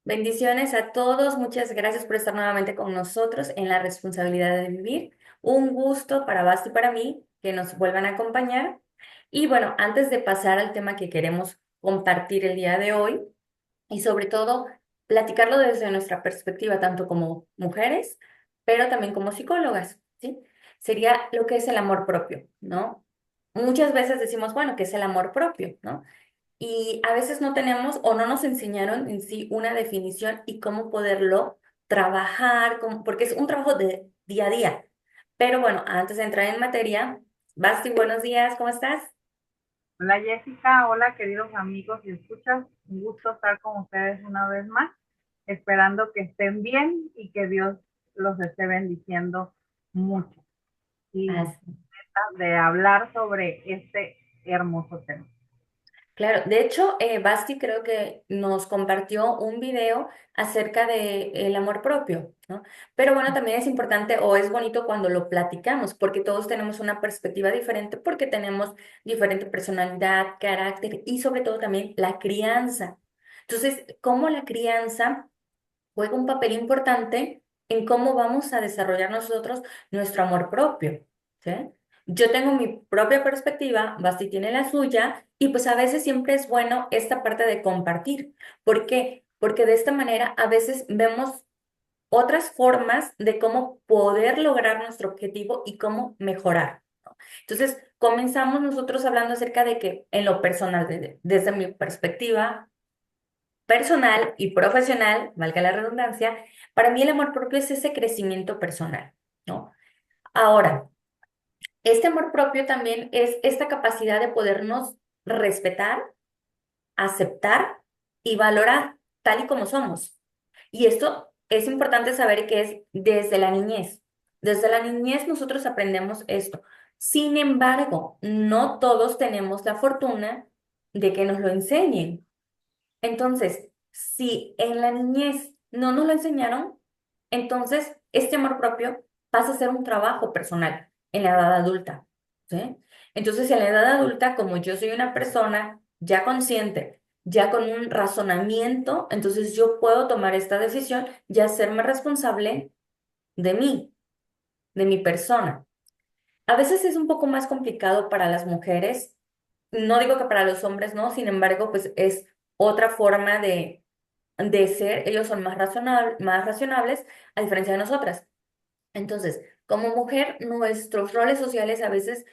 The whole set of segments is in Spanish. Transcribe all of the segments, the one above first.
Bendiciones a todos, muchas gracias por estar nuevamente con nosotros en la responsabilidad de vivir. Un gusto para Basti y para mí que nos vuelvan a acompañar. Y bueno, antes de pasar al tema que queremos compartir el día de hoy y sobre todo platicarlo desde nuestra perspectiva, tanto como mujeres, pero también como psicólogas, ¿sí? Sería lo que es el amor propio, ¿no? Muchas veces decimos, bueno, ¿qué es el amor propio, ¿no? Y a veces no tenemos o no nos enseñaron en sí una definición y cómo poderlo trabajar, porque es un trabajo de día a día. Pero bueno, antes de entrar en materia, Basti, buenos días, ¿cómo estás? Hola Jessica, hola queridos amigos y escuchas, un gusto estar con ustedes una vez más, esperando que estén bien y que Dios los esté bendiciendo mucho y de hablar sobre este hermoso tema. Claro, de hecho, Basti creo que nos compartió un video acerca de el amor propio, ¿no? Pero bueno, también es importante o es bonito cuando lo platicamos, porque todos tenemos una perspectiva diferente, porque tenemos diferente personalidad, carácter y sobre todo también la crianza. Entonces, cómo la crianza juega un papel importante en cómo vamos a desarrollar nosotros nuestro amor propio, ¿sí? Yo tengo mi propia perspectiva, Basti tiene la suya, y pues a veces siempre es bueno esta parte de compartir. ¿Por qué? Porque de esta manera a veces vemos otras formas de cómo poder lograr nuestro objetivo y cómo mejorar, ¿no? Entonces, comenzamos nosotros hablando acerca de que en lo personal, desde mi perspectiva, personal y profesional, valga la redundancia, para mí el amor propio es ese crecimiento personal, ¿no? Ahora, este amor propio también es esta capacidad de podernos respetar, aceptar y valorar tal y como somos. Y esto es importante saber que es desde la niñez. Desde la niñez nosotros aprendemos esto. Sin embargo, no todos tenemos la fortuna de que nos lo enseñen. Entonces, si en la niñez no nos lo enseñaron, entonces este amor propio pasa a ser un trabajo personal en la edad adulta, ¿sí? Entonces, en la edad adulta, como yo soy una persona ya consciente, ya con un razonamiento, entonces yo puedo tomar esta decisión y hacerme responsable de mí, de mi persona. A veces es un poco más complicado para las mujeres, no digo que para los hombres no, sin embargo, pues es otra forma de ser, ellos son más razonables a diferencia de nosotras. Entonces, como mujer, nuestros roles sociales a veces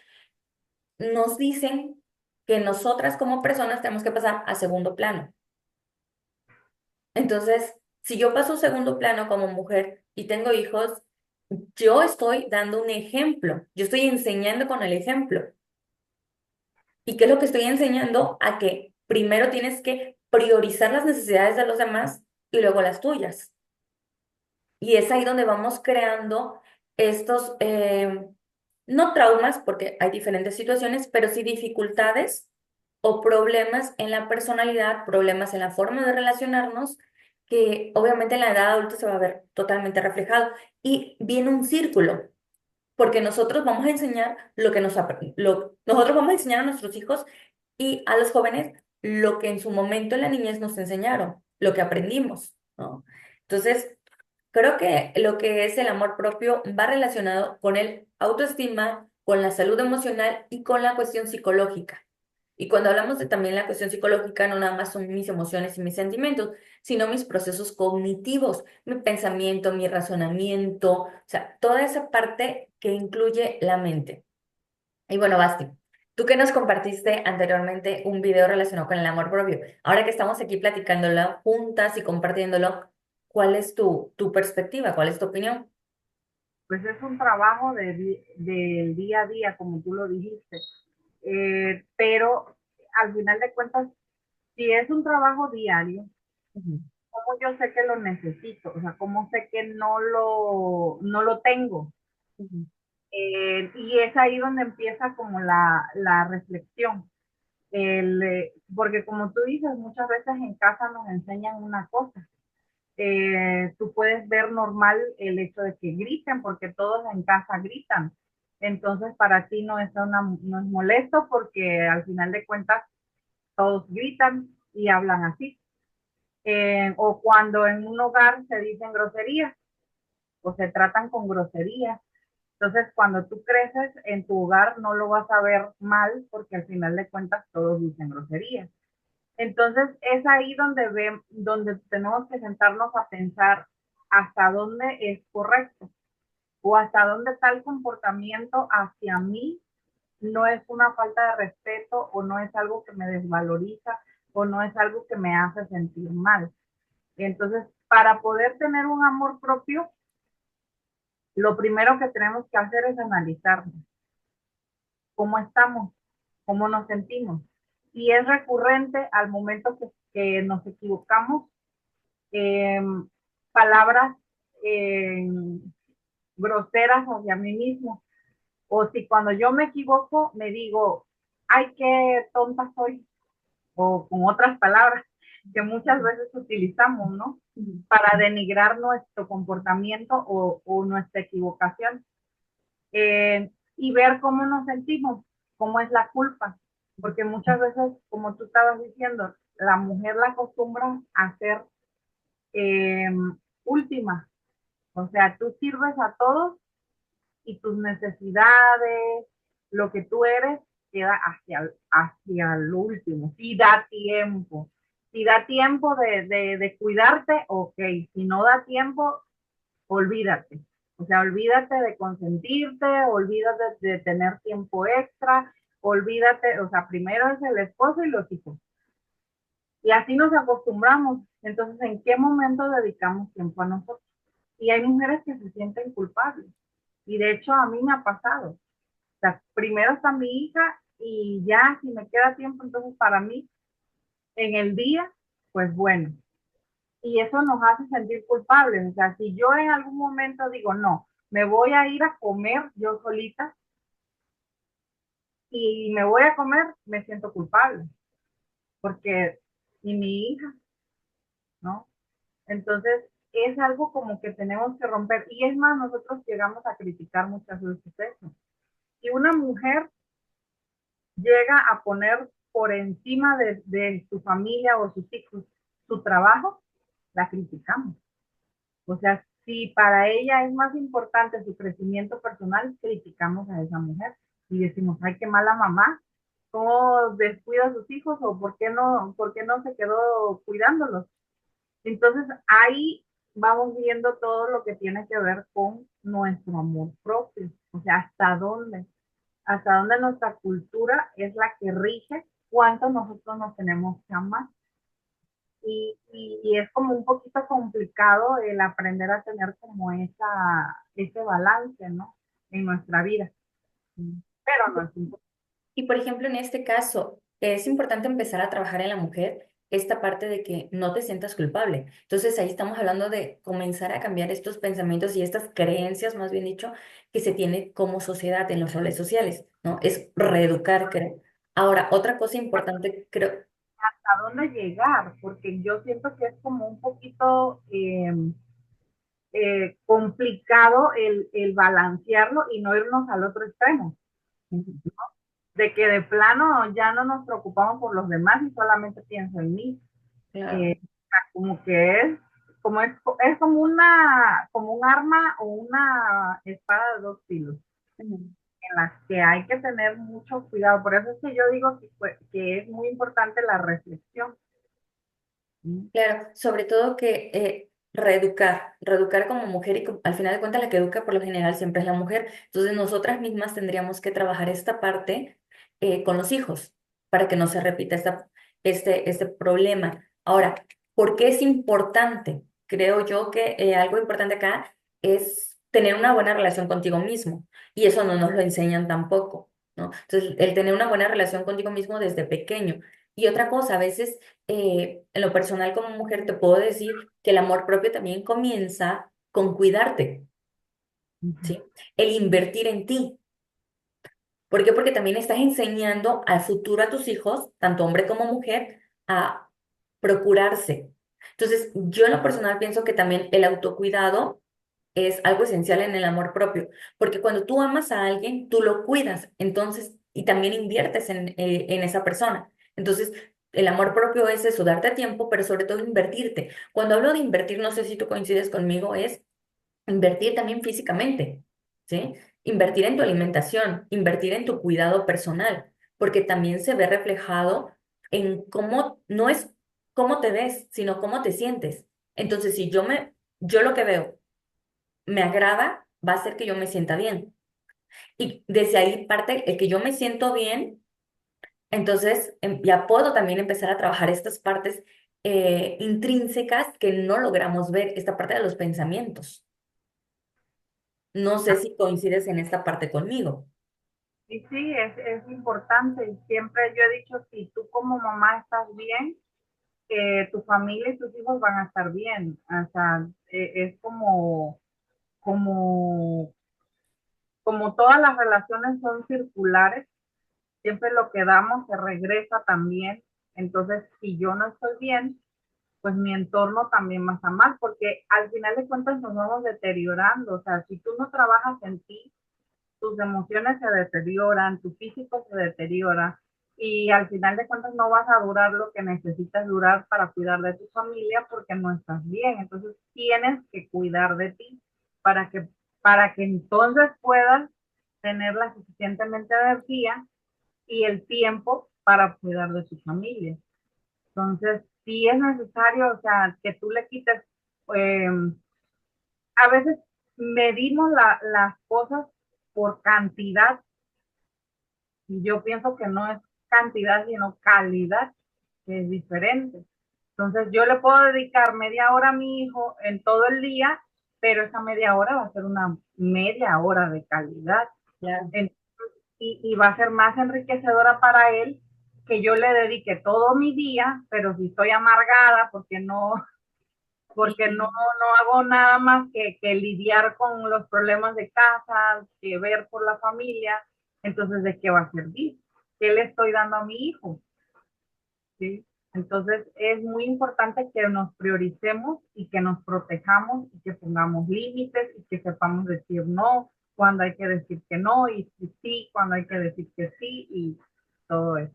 nos dicen que nosotras como personas tenemos que pasar a segundo plano. Entonces, si yo paso a segundo plano como mujer y tengo hijos, yo estoy dando un ejemplo, yo estoy enseñando con el ejemplo. ¿Y qué es lo que estoy enseñando? A que primero tienes que priorizar las necesidades de los demás y luego las tuyas. Y es ahí donde vamos creando estos, no traumas, porque hay diferentes situaciones, pero sí dificultades o problemas en la personalidad, problemas en la forma de relacionarnos, que obviamente en la edad adulta se va a ver totalmente reflejado. Y viene un círculo, porque nosotros vamos a enseñar lo que nosotros vamos a enseñar a nuestros hijos y a los jóvenes lo que en su momento en la niñez nos enseñaron, lo que aprendimos, ¿no? Entonces, creo que lo que es el amor propio va relacionado con el autoestima, con la salud emocional y con la cuestión psicológica. Y cuando hablamos de también la cuestión psicológica, no nada más son mis emociones y mis sentimientos, sino mis procesos cognitivos, mi pensamiento, mi razonamiento, o sea, toda esa parte que incluye la mente. Y bueno, Basti, tú que nos compartiste anteriormente un video relacionado con el amor propio, ahora que estamos aquí platicándolo juntas y compartiéndolo, ¿cuál es tu perspectiva? ¿Cuál es tu opinión? Pues es un trabajo del día a día, como tú lo dijiste. Pero al final de cuentas, si es un trabajo diario, Ujú, ¿cómo yo sé que lo necesito? O sea, ¿cómo sé que no lo tengo? ujú, Y es ahí donde empieza como la reflexión. Porque como tú dices, muchas veces en casa nos enseñan una cosa. Tú puedes ver normal el hecho de que griten, porque todos en casa gritan. Entonces para ti no es molesto porque al final de cuentas todos gritan y hablan así. O cuando en un hogar se dicen groserías o se tratan con groserías. Entonces, cuando tú creces en tu hogar, no lo vas a ver mal porque al final de cuentas todos dicen groserías. Entonces, es ahí donde tenemos que sentarnos a pensar hasta dónde es correcto o hasta dónde tal comportamiento hacia mí no es una falta de respeto o no es algo que me desvaloriza o no es algo que me hace sentir mal. Entonces, para poder tener un amor propio, lo primero que tenemos que hacer es analizarnos cómo estamos, cómo nos sentimos. Y es recurrente al momento que nos equivocamos, eh, palabras eh, groseras hacia mí mismo. O si cuando yo me equivoco me digo, ay, qué tonta soy, o con otras palabras que muchas veces utilizamos, ¿no? Ujú. Para denigrar nuestro comportamiento o nuestra equivocación. Y ver cómo nos sentimos, cómo es la culpa. Porque muchas veces, como tú estabas diciendo, la mujer la acostumbra a ser eh, última. O sea, tú sirves a todos y tus necesidades, lo que tú eres, queda hacia el último. Si da tiempo. Si da tiempo de cuidarte, ok. Si no da tiempo, olvídate. O sea, olvídate de consentirte, olvídate de tener tiempo extra, olvídate, o sea, primero es el esposo y los hijos. Y así nos acostumbramos. Entonces, ¿en qué momento dedicamos tiempo a nosotros? Y hay mujeres que se sienten culpables. Y de hecho, a mí me ha pasado. O sea, primero está mi hija y ya, si me queda tiempo, entonces para mí, en el día, pues bueno. Y eso nos hace sentir culpables. O sea, si yo en algún momento digo, no, me voy a ir a comer yo solita y me voy a comer, me siento culpable, porque y mi hija, ¿no? Entonces, es algo como que tenemos que romper. Y es más, nosotros llegamos a criticar muchas veces eso. Si una mujer llega a poner por encima de su familia o sus hijos su trabajo, la criticamos. O sea, si para ella es más importante su crecimiento personal, criticamos a esa mujer y decimos, ay, qué mala mamá, cómo descuida a sus hijos o por qué no se quedó cuidándolos. Entonces ahí vamos viendo todo lo que tiene que ver con nuestro amor propio, o sea, hasta dónde nuestra cultura es la que rige cuánto nosotros nos tenemos que amar. Y es como un poquito complicado el aprender a tener como ese balance, ¿no? En nuestra vida, pero no es imposible. Y por ejemplo, en este caso, es importante empezar a trabajar en la mujer esta parte de que no te sientas culpable. Entonces ahí estamos hablando de comenzar a cambiar estos pensamientos y estas creencias, más bien dicho, que se tiene como sociedad en los roles sociales, ¿no? Es reeducar, creo. Ahora, otra cosa importante, creo, ¿A dónde llegar? Porque yo siento que es como un poquito complicado el balancearlo y no irnos al otro extremo, de que de plano ya no nos preocupamos por los demás y solamente pienso en mí. claro. Eh, como que es como un arma o una espada de dos filos en las que hay que tener mucho cuidado. Por eso es que yo digo que es muy importante la reflexión. ¿Sí? Claro, sobre todo que reeducar como mujer y al final de cuentas la que educa por lo general siempre es la mujer. Entonces nosotras mismas tendríamos que trabajar esta parte con los hijos para que no se repita este problema. Ahora, ¿por qué es importante? Creo yo que algo importante acá es tener una buena relación contigo mismo y eso no nos lo enseñan tampoco, ¿no? Entonces, el tener una buena relación contigo mismo desde pequeño. Y otra cosa, a veces en lo personal como mujer te puedo decir que el amor propio también comienza con cuidarte, ¿sí? El invertir en ti. ¿Por qué? Porque también estás enseñando al futuro a tus hijos, tanto hombre como mujer, a procurarse. Entonces, yo en lo personal pienso que también el autocuidado es algo esencial en el amor propio, porque cuando tú amas a alguien, tú lo cuidas, entonces, y también inviertes en esa persona. Entonces, el amor propio es eso, darte tiempo, pero sobre todo invertirte. Cuando hablo de invertir, no sé si tú coincides conmigo, es invertir también físicamente, ¿sí? Invertir en tu alimentación, invertir en tu cuidado personal, porque también se ve reflejado en cómo, no es cómo te ves, sino cómo te sientes. Entonces, si yo lo que veo me agrada, va a hacer que yo me sienta bien. Y desde ahí parte el que yo me siento bien, entonces ya puedo también empezar a trabajar estas partes intrínsecas que no logramos ver, esta parte de los pensamientos. No sé si coincides en esta parte conmigo. Y sí, es importante. Y siempre yo he dicho, si tú como mamá estás bien, tu familia y tus hijos van a estar bien. O sea, es como, como todas las relaciones son circulares, siempre lo que damos se regresa también. Entonces, si yo no estoy bien, pues mi entorno también va a estar mal, porque al final de cuentas nos vamos deteriorando. O sea, si tú no trabajas en ti, tus emociones se deterioran, tu físico se deteriora y al final de cuentas no vas a durar lo que necesitas durar para cuidar de tu familia porque no estás bien. Entonces tienes que cuidar de ti para que, para que entonces puedas tener la suficientemente energía y el tiempo para cuidar de tu familia. Entonces, sí es necesario, o sea, que tú le quites, eh, a veces medimos las cosas por cantidad y yo pienso que no es cantidad, sino calidad, que es diferente. Entonces, yo le puedo dedicar media hora a mi hijo en todo el día, pero esa media hora va a ser una media hora de calidad. Claro. Y va a ser más enriquecedora para él que yo le dedique todo mi día, pero si estoy amargada porque no, Sí. no hago nada más que lidiar con los problemas de casa, que ver por la familia, entonces ¿de qué va a servir? ¿Qué le estoy dando a mi hijo? ¿Sí? Entonces es muy importante que nos prioricemos y que nos protejamos y que pongamos límites y que sepamos decir no cuando hay que decir que no y sí cuando hay que decir que sí y todo eso.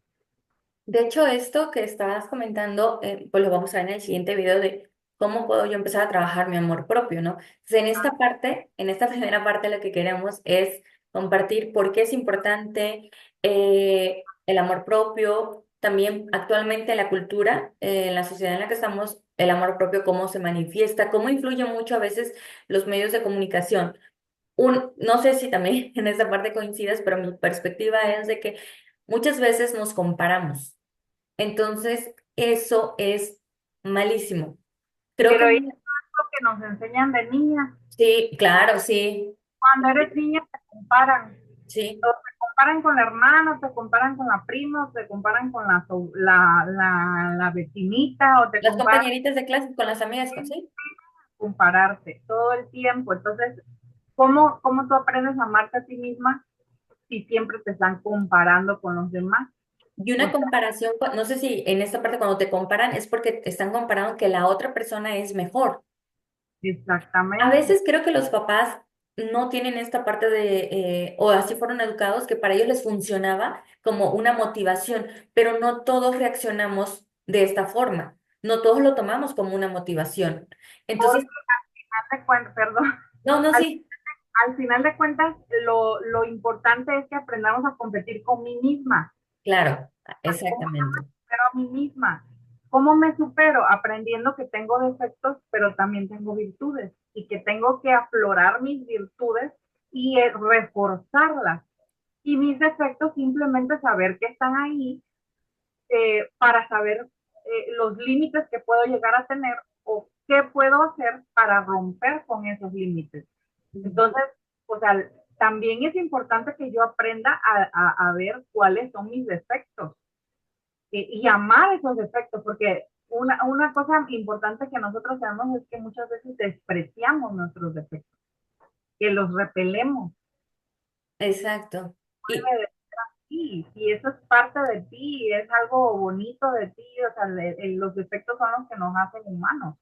De hecho, esto que estabas comentando, pues lo vamos a ver en el siguiente video de cómo puedo yo empezar a trabajar mi amor propio, ¿no? Entonces, en esta parte, en esta primera parte, lo que queremos es compartir por qué es importante el amor propio. También actualmente en la cultura, en la sociedad en la que estamos, el amor propio, cómo se manifiesta, cómo influye mucho a veces los medios de comunicación. No sé si también en esta parte coincidas, pero mi perspectiva es de que muchas veces nos comparamos. Entonces, eso es malísimo. Creo que Pero eso es lo que nos enseñan de niñas. sí, claro, sí, Cuando eres niña te comparan. sí. O te comparan con la hermana, te comparan con la prima, o te comparan con la vecinita, o te Las comparan compañeritas de clase con las amigas, sí. compararte todo el tiempo. Entonces, ¿cómo tú aprendes a amarte a ti misma si siempre te están comparando con los demás? Y O una sea, comparación, no sé si en esta parte cuando te comparan es porque te están comparando que la otra persona es mejor. A exactamente. veces creo que los papás no tienen esta parte o así fueron educados, que para ellos les funcionaba como una motivación, pero no todos reaccionamos de esta forma, no todos lo tomamos como una motivación. Entonces, Perdón, no, no, al, sí, al final de cuentas, lo importante es que aprendamos a competir con mí misma. claro, ¿Cómo exactamente. supero a mí misma? ¿Cómo me supero? Aprendiendo que tengo defectos, pero también tengo virtudes y que tengo que aflorar mis virtudes y reforzarlas. Y mis defectos simplemente saber que están ahí para saber los límites que puedo llegar a tener o qué puedo hacer para romper con esos límites. Entonces, o sea, también es importante que yo aprenda a ver cuáles son mis defectos y amar esos defectos, porque una cosa importante que nosotros sabemos es que muchas veces despreciamos nuestros defectos, que los repelemos. Exacto. Y Sí, y eso es parte de ti, es algo bonito de ti, o sea, los defectos son los que nos hacen humanos.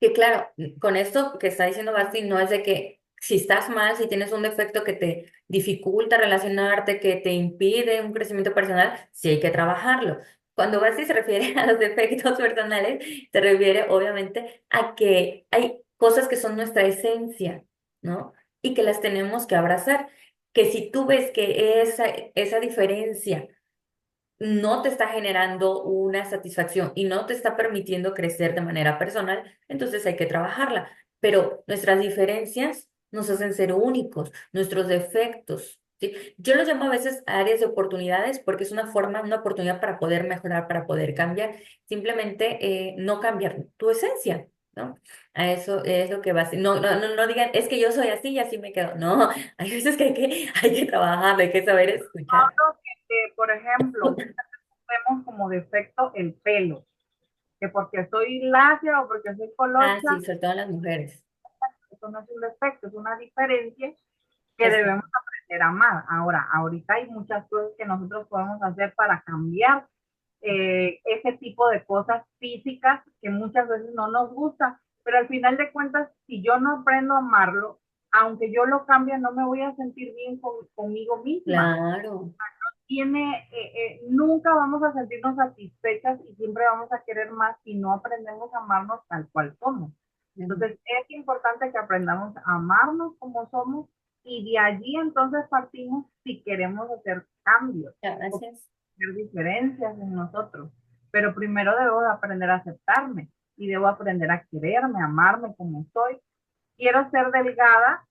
que claro, con esto que está diciendo Basti, no es de que si estás mal, si tienes un defecto que te dificulta relacionarte, que te impide un crecimiento personal, sí hay que trabajarlo. Cuando Basti se refiere a los defectos personales, se refiere obviamente a que hay cosas que son nuestra esencia, ¿no? Y que las tenemos que abrazar. Que si tú ves que esa diferencia no te está generando una satisfacción y no te está permitiendo crecer de manera personal, entonces hay que trabajarla. Pero nuestras diferencias nos hacen ser únicos, nuestros defectos, ¿sí? Yo los llamo a veces áreas de oportunidades porque es una forma, una oportunidad para poder mejorar, para poder cambiar, simplemente no cambiar tu esencia. ¿No? A eso es lo que va a ser. No digan, es que yo soy así y así me quedo. No, hay veces que hay que trabajar, hay que saber escuchar. Hablo por ejemplo, muchas veces vemos como defecto el pelo, que porque soy lacia o porque soy Ah, colocha, sí, sobre todo en las mujeres. eso no es un defecto, es una diferencia que Es, debemos aprender a amar. Ahora, ahorita hay muchas cosas que nosotros podemos hacer para cambiar ese tipo de cosas físicas que muchas veces no nos gusta, pero al final de cuentas, si yo no aprendo a amarlo, aunque yo lo cambie, no me voy a sentir bien conmigo misma. claro. Nunca vamos a sentirnos satisfechas y siempre vamos a querer más si no aprendemos a amarnos tal cual somos. Ujú. Entonces es importante que aprendamos a amarnos como somos y de allí entonces partimos si queremos hacer cambios Ya, o gracias. hacer diferencias en nosotros. Pero primero debo de aprender a aceptarme y debo aprender a quererme, a amarme como soy. Quiero ser delgada,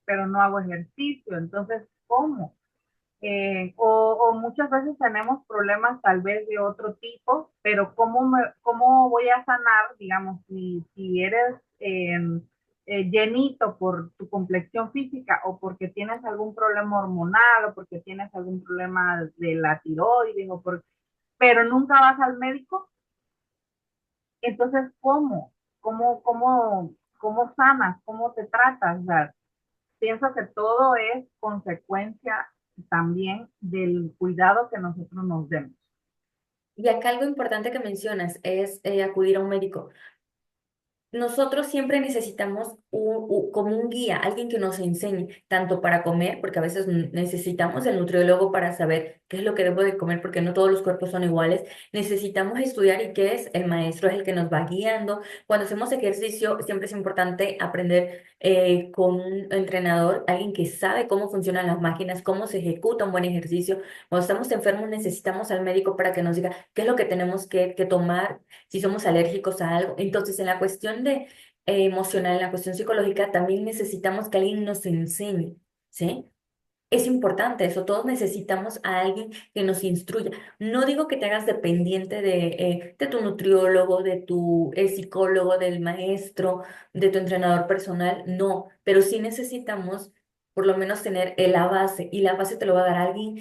pero no hago ejercicio. Entonces, ¿cómo? O muchas veces tenemos problemas tal vez de otro tipo, pero ¿cómo voy a sanar, digamos, si eres llenito por tu complexión física o porque tienes algún problema hormonal o porque tienes algún problema de la tiroides, pero nunca vas al médico? Entonces, ¿Cómo sanas? ¿Cómo te tratas? O sea, pienso que todo es consecuencia también del cuidado que nosotros nos demos. Y acá algo importante que mencionas es acudir a un médico. Nosotros siempre necesitamos como un guía, alguien que nos enseñe, tanto para comer, porque a veces necesitamos el nutriólogo para saber qué es lo que debo de comer, porque no todos los cuerpos son iguales. Necesitamos estudiar y qué es, el maestro es el que nos va guiando. Cuando hacemos ejercicio, siempre es importante aprender con un entrenador, alguien que sabe cómo funcionan las máquinas, cómo se ejecuta un buen ejercicio. Cuando estamos enfermos, necesitamos al médico para que nos diga qué es lo que tenemos que tomar si somos alérgicos a algo. Entonces, en la cuestión de emocional, en la cuestión psicológica, también necesitamos que alguien nos enseñe, ¿sí? Es importante eso, todos necesitamos a alguien que nos instruya. No digo que te hagas dependiente de tu nutriólogo, de tu psicólogo, del maestro, de tu entrenador personal, no, pero sí necesitamos por lo menos tener la base y la base te lo va a dar alguien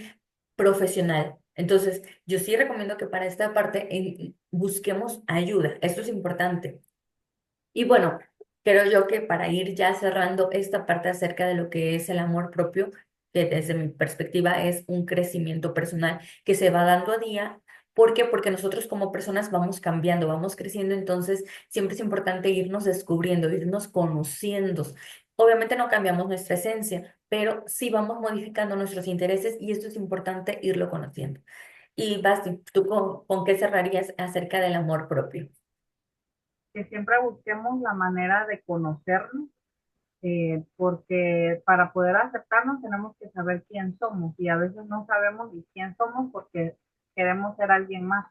profesional. Entonces, yo sí recomiendo que para esta parte busquemos ayuda, esto es importante. Y bueno, creo yo que para ir ya cerrando esta parte acerca de lo que es el amor propio, que desde mi perspectiva es un crecimiento personal que se va dando a día. ¿Por qué? Porque nosotros como personas vamos cambiando, vamos creciendo, entonces siempre es importante irnos descubriendo, irnos conociendo. Obviamente no cambiamos nuestra esencia, pero sí vamos modificando nuestros intereses y esto es importante irlo conociendo. Y Basti, ¿tú con qué cerrarías acerca del amor propio? Que siempre busquemos la manera de conocernos, porque para poder aceptarnos tenemos que saber quién somos y a veces no sabemos ni quién somos porque queremos ser alguien más.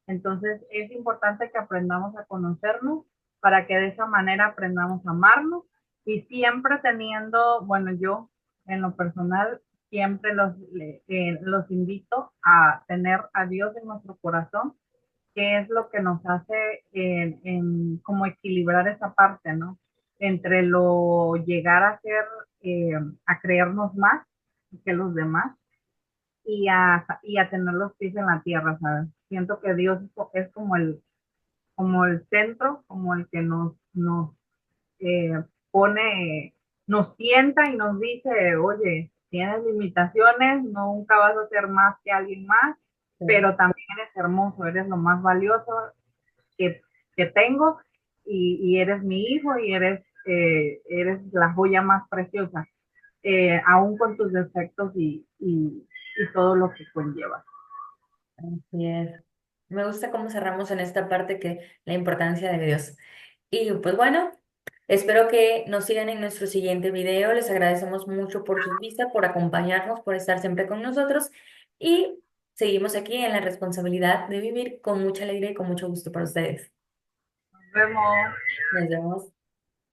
Entonces es importante que aprendamos a conocernos para que de esa manera aprendamos a amarnos y siempre teniendo, bueno, yo en lo personal siempre los invito a tener a Dios en nuestro corazón, que es lo que nos hace como equilibrar esa parte, ¿no? Entre lo llegar a ser, a creernos más que los demás y a tener los pies en la tierra, ¿sabes? Siento que Dios es como el centro, como el que nos pone, nos sienta y nos dice, oye, tienes limitaciones, nunca vas a ser más que alguien más, pero también eres hermoso, eres lo más valioso que, que tengo y eres mi hijo y eres la joya más preciosa, aún con tus defectos y todo lo que conlleva. Así es. Me gusta cómo cerramos en esta parte que la importancia de Dios. Y pues bueno, espero que nos sigan en nuestro siguiente video. Les agradecemos mucho por sus vistas, por acompañarnos, por estar siempre con nosotros y seguimos aquí en la responsabilidad de vivir con mucha alegría y con mucho gusto para ustedes. Nos vemos. Nos vemos.